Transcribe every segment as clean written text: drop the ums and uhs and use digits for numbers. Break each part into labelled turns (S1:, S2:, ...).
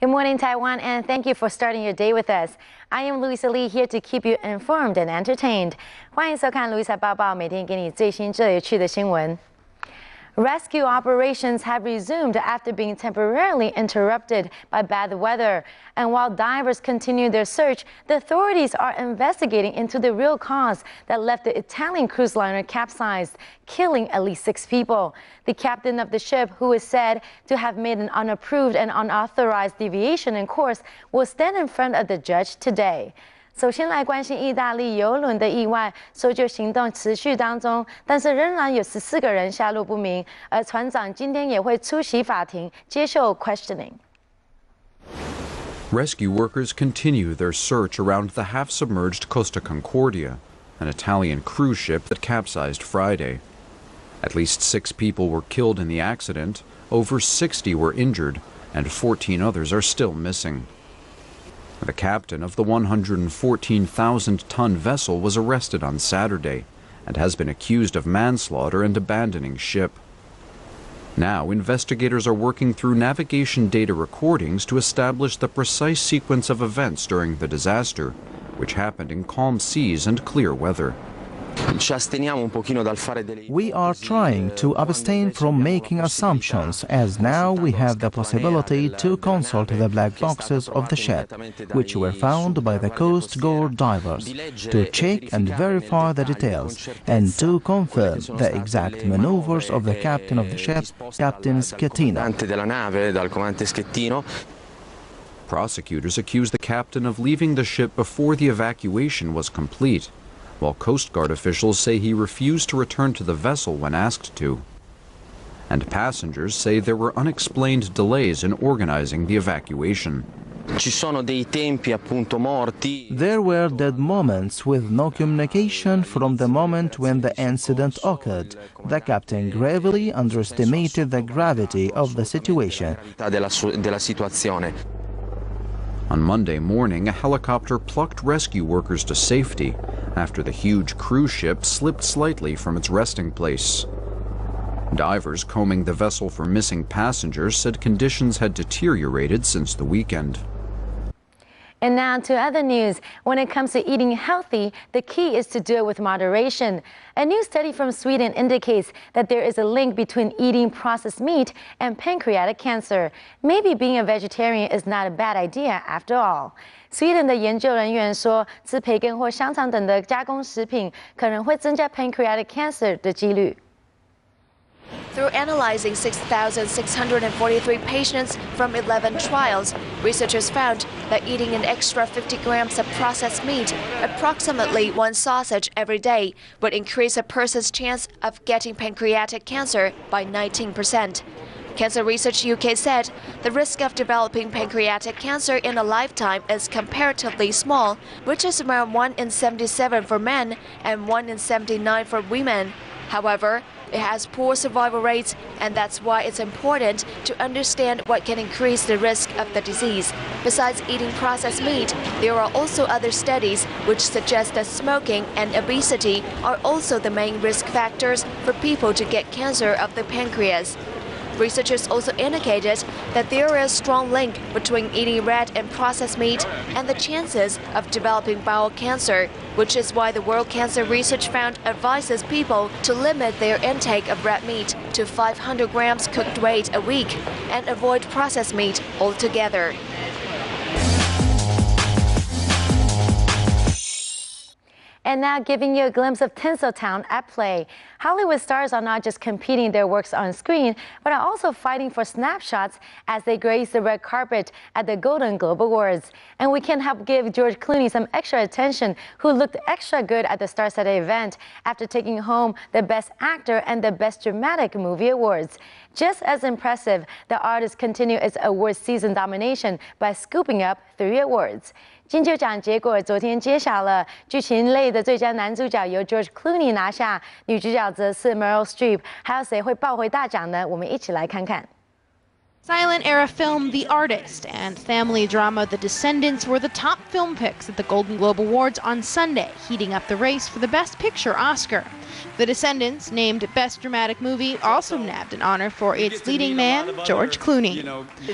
S1: Good morning, Taiwan, and thank you for starting your day with us. I am Louisa Lee, here to keep you informed and entertained. 欢迎收看 Louisa 报报，每天给你最新最有趣的新闻。Rescue operations have resumed after being temporarily interrupted by bad weather. And while divers continue their search, the authorities are investigating into the real cause that left the Italian cruise liner capsized, killing at least 6 people. The captain of the ship, who is said to have made an unapproved and unauthorized deviation in course, will stand in front of the judge today. 首先来关心意大利邮轮的意外，搜救行动持续当中，但是仍然有14个人下落不明，而船长今天也会出席法庭接受 questioning.
S2: Rescue workers continue their search around the half-submerged Costa Concordia, an Italian cruise ship that capsized Friday. At least 6 people were killed in the accident, over 60 were injured, and 14 others are still missing. The captain of the 114,000-ton vessel was arrested on Saturday and has been accused of manslaughter and abandoning ship. Now, investigators are working through navigation data recordings to establish the precise sequence of events during the disaster, which happened in calm seas and clear weather.
S3: We are trying to abstain from making assumptions, as now we have the possibility to consult the black boxes of the ship, which were found by the Coast Guard divers, to check and verify the details, and to confirm the exact maneuvers of the captain of the ship, Captain Schettino.
S2: Prosecutors accuse the captain of leaving the ship before the evacuation was complete, while Coast Guard officials say he refused to return to the vessel when asked to. And passengers say there were unexplained delays in organizing the evacuation.
S3: There were dead moments with no communication from the moment when the incident occurred. The captain gravely underestimated the gravity of the situation.
S2: On Monday morning, a helicopter plucked rescue workers to safety after the huge cruise ship slipped slightly from its resting place. Divers combing the vessel for missing passengers said conditions had deteriorated since the weekend.
S1: And now to other news. When it comes to eating healthy, the key is to do it with moderation. A new study from Sweden indicates that there is a link between eating processed meat and pancreatic cancer. Maybe being a vegetarian is not a bad idea after all. Sweden 的研究人员说，吃培根或香肠等的加工食品可能会增加 pancreatic cancer 的几率。
S4: Through analyzing 6,643 patients from 11 trials, researchers found that eating an extra 50 grams of processed meat, approximately 1 sausage every day, would increase a person's chance of getting pancreatic cancer by 19%. Cancer Research UK said the risk of developing pancreatic cancer in a lifetime is comparatively small, which is around 1 in 77 for men and 1 in 79 for women. However, it has poor survival rates, and that's why it's important to understand what can increase the risk of the disease. Besides eating processed meat, there are also other studies which suggest that smoking and obesity are also the main risk factors for people to get cancer of the pancreas. Researchers also indicated that there is a strong link between eating red and processed meat and the chances of developing bowel cancer, which is why the World Cancer Research Fund advises people to limit their intake of red meat to 500 grams cooked weight a week and avoid processed meat altogether.
S1: And now giving you a glimpse of Tinseltown at play. Hollywood stars are not just competing their works on screen, but are also fighting for snapshots as they grace the red carpet at the Golden Globe Awards. And we can't help give George Clooney some extra attention, who looked extra good at the star-studded event after taking home the Best Actor and the Best Dramatic Movie Awards. Just as impressive, the artist continued its awards season domination by scooping up 3 awards. 金球奖结果昨天揭晓了，剧情类的最佳男主角由 George Clooney 拿下，女主角则是 Meryl Streep。还有谁会抱回大奖呢？我们一起来看看。
S5: Silent-era film The Artist and family drama The Descendants were the top film picks at the Golden Globe Awards on Sunday, heating up the race for the Best Picture Oscar. The Descendants, named Best Dramatic Movie, also nabbed an honor for its leading man, George Clooney.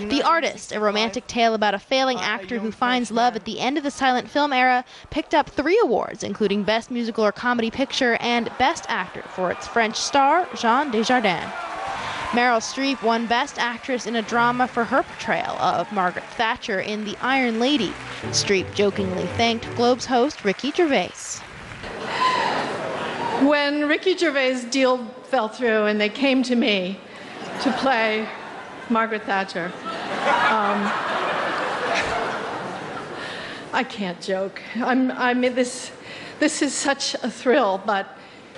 S5: The Artist, a romantic tale about a failing actor who finds love at the end of the silent film era, picked up 3 awards, including Best Musical or Comedy Picture and Best Actor for its French star, Jean Desjardins. Meryl Streep won Best Actress in a Drama for her portrayal of Margaret Thatcher in The Iron Lady. Streep jokingly thanked Globe's host Ricky Gervais.
S6: When Ricky Gervais' deal fell through and they came to me to play Margaret Thatcher, I can't joke. I mean, this is such a thrill, but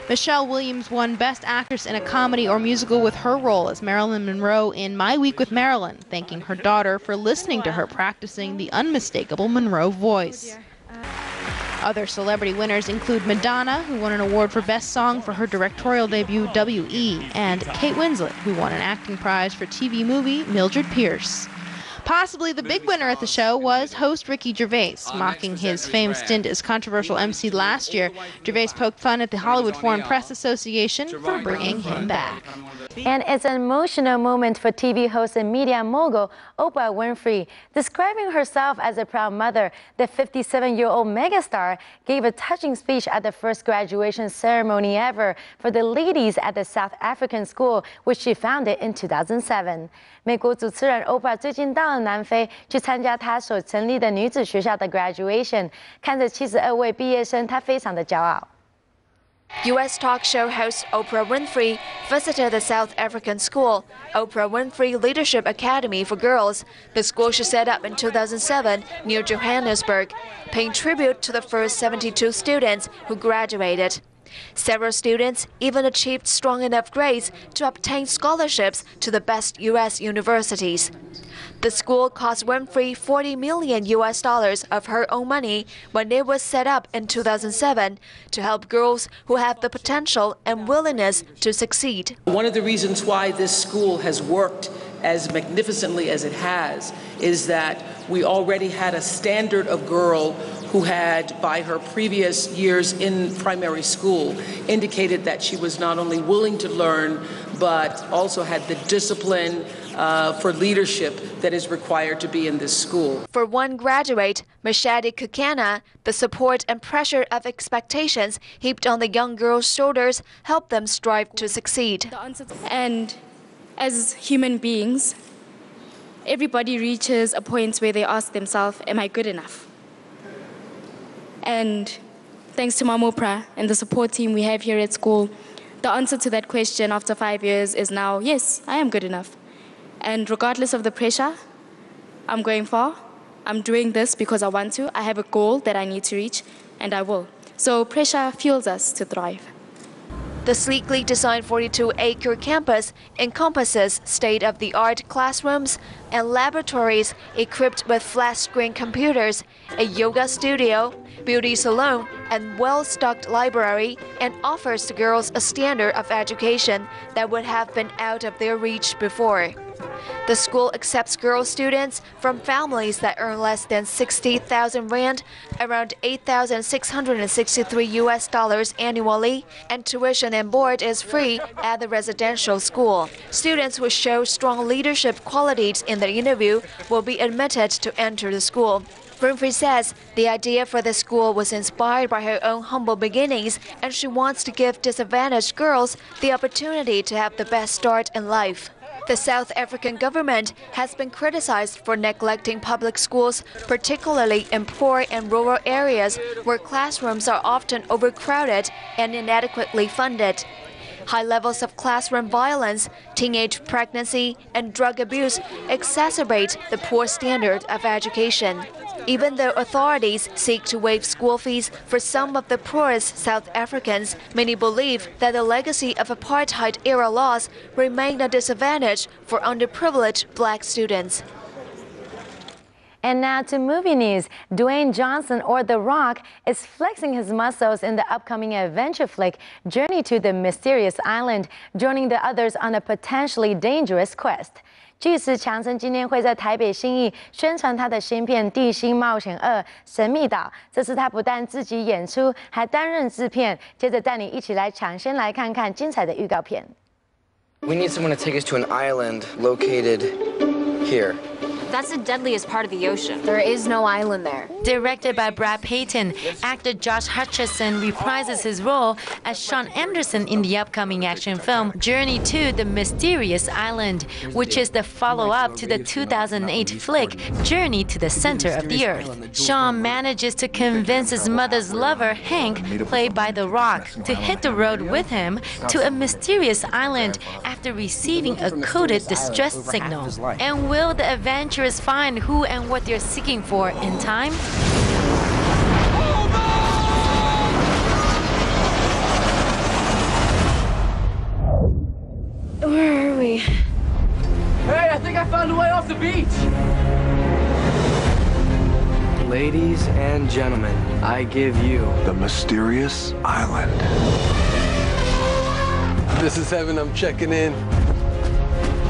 S5: Michelle Williams won Best Actress in a Comedy or Musical with her role as Marilyn Monroe in My Week with Marilyn, thanking her daughter for listening to her practicing the unmistakable Monroe voice. Other celebrity winners include Madonna, who won an award for Best Song for her directorial debut W.E., and Kate Winslet, who won an acting prize for TV movie Mildred Pierce. Possibly the big winner at the show was host Ricky Gervais. Mocking his famed stint as controversial MC last year, Gervais poked fun at the Hollywood Foreign Press Association for bringing him back.
S1: And it's an emotional moment for TV host and media mogul Oprah Winfrey. Describing herself as a proud mother, the 57-year-old megastar gave a touching speech at the first graduation ceremony ever for the ladies at the South African school, which she founded in 2007. 美国主持人 Oprah 最近到了南非，去参加她所成立的女子学校的 graduation， 看着72位毕业生，她非常的骄傲。
S4: U.S. talk show host Oprah Winfrey visited the South African school, Oprah Winfrey Leadership Academy for Girls, the school she set up in 2007 near Johannesburg, paying tribute to the first 72 students who graduated. Several students even achieved strong enough grades to obtain scholarships to the best U.S. universities. The school cost Winfrey $40 million of her own money when it was set up in 2007 to help girls who have the potential and willingness to succeed.
S7: One of the reasons why this school has worked as magnificently as it has is that we already had a standard of girl who had, by her previous years in primary school, indicated that she was not only willing to learn, but also had the discipline for leadership that is required to be in this school.
S4: For one graduate, Mashadi Kukana, the support and pressure of expectations heaped on the young girls' shoulders helped them strive to succeed.
S8: And as human beings, everybody reaches a point where they ask themselves, am I good enough? And thanks to Mom Oprah and the support team we have here at school, the answer to that question after 5 years is now, yes, I am good enough. And regardless of the pressure, I'm going far. I'm doing this because I want to. I have a goal that I need to reach, and I will. So pressure fuels us to thrive.
S4: The sleekly designed 42-acre campus encompasses state-of-the-art classrooms and laboratories equipped with flat-screen computers, a yoga studio, beauty salon, and well-stocked library, and offers the girls a standard of education that would have been out of their reach before. The school accepts girl students from families that earn less than 60,000 rand, around $8,663 annually, and tuition and board is free at the residential school. Students who show strong leadership qualities in the interview will be admitted to enter the school. Winfrey says the idea for the school was inspired by her own humble beginnings, and she wants to give disadvantaged girls the opportunity to have the best start in life. The South African government has been criticized for neglecting public schools, particularly in poor and rural areas where classrooms are often overcrowded and inadequately funded. High levels of classroom violence, teenage pregnancy, and drug abuse exacerbate the poor standard of education. Even though authorities seek to waive school fees for some of the poorest South Africans, many believe that the legacy of apartheid-era laws remain a disadvantage for underprivileged black students.
S1: And now to movie news. Dwayne Johnson, or The Rock, is flexing his muscles in the upcoming adventure flick Journey to the Mysterious Island, joining the others on a potentially dangerous quest. 据此，强森今天会在台北信义宣传他的新片《地心冒险2：神秘岛》。这次他不但自己演出，还担任制片。接着带你一起来抢先来看看精彩的预告片。
S9: We need someone to take us to an island located here.
S10: That's the deadliest part of the ocean.
S4: There is no island there.
S1: Directed by Brad Payton, actor Josh Hutcherson reprises his role as Sean Anderson in the upcoming action film Journey to the Mysterious Island, which is the follow-up to the 2008 flick Journey to the Center of the Earth. Sean manages to convince his mother's lover, Hank, played by The Rock, to hit the road with him to a mysterious island after receiving a coded distress signal. And will the adventurers find who and what they're seeking for in time?
S4: Where are we?
S11: Hey, I think I found a way off the beach!
S9: Ladies and gentlemen, I give you
S12: the mysterious island.
S11: This is heaven, I'm checking in.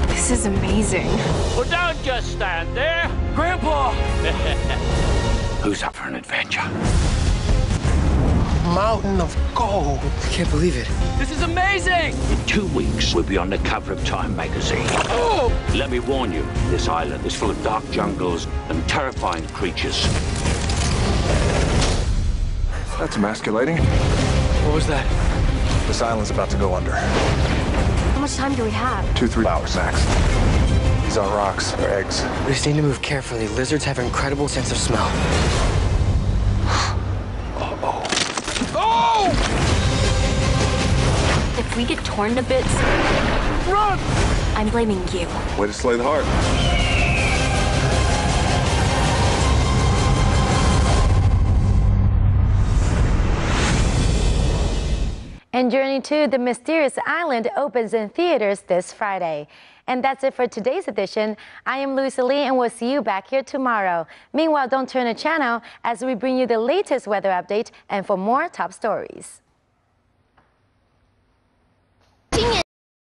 S10: This is amazing.
S13: Well, don't just stand there.
S11: Grandpa!
S13: Who's up for an adventure?
S12: Mountain of gold.
S9: I can't believe it.
S11: This is amazing!
S13: In 2 weeks, we'll be on the cover of Time magazine.
S11: Oh!
S13: Let me warn you, this island is full of dark jungles and terrifying creatures.
S12: That's emasculating.
S9: What was that?
S12: This island's about to go under.
S10: How much time do we have?
S12: 2-3 hours max. These aren't rocks, they're eggs.
S9: We just need to move carefully. Lizards have an incredible sense of smell.
S12: Uh-oh.
S11: Oh!
S10: If we get torn to bits,
S11: Run!
S10: I'm blaming you.
S12: Way to slay the heart.
S1: And Journey to the Mysterious Island opens in theaters this Friday. And that's it for today's edition. I am Louisa Lee, and we'll see you back here tomorrow. Meanwhile, don't turn the channel as we bring you the latest weather update and for more top stories.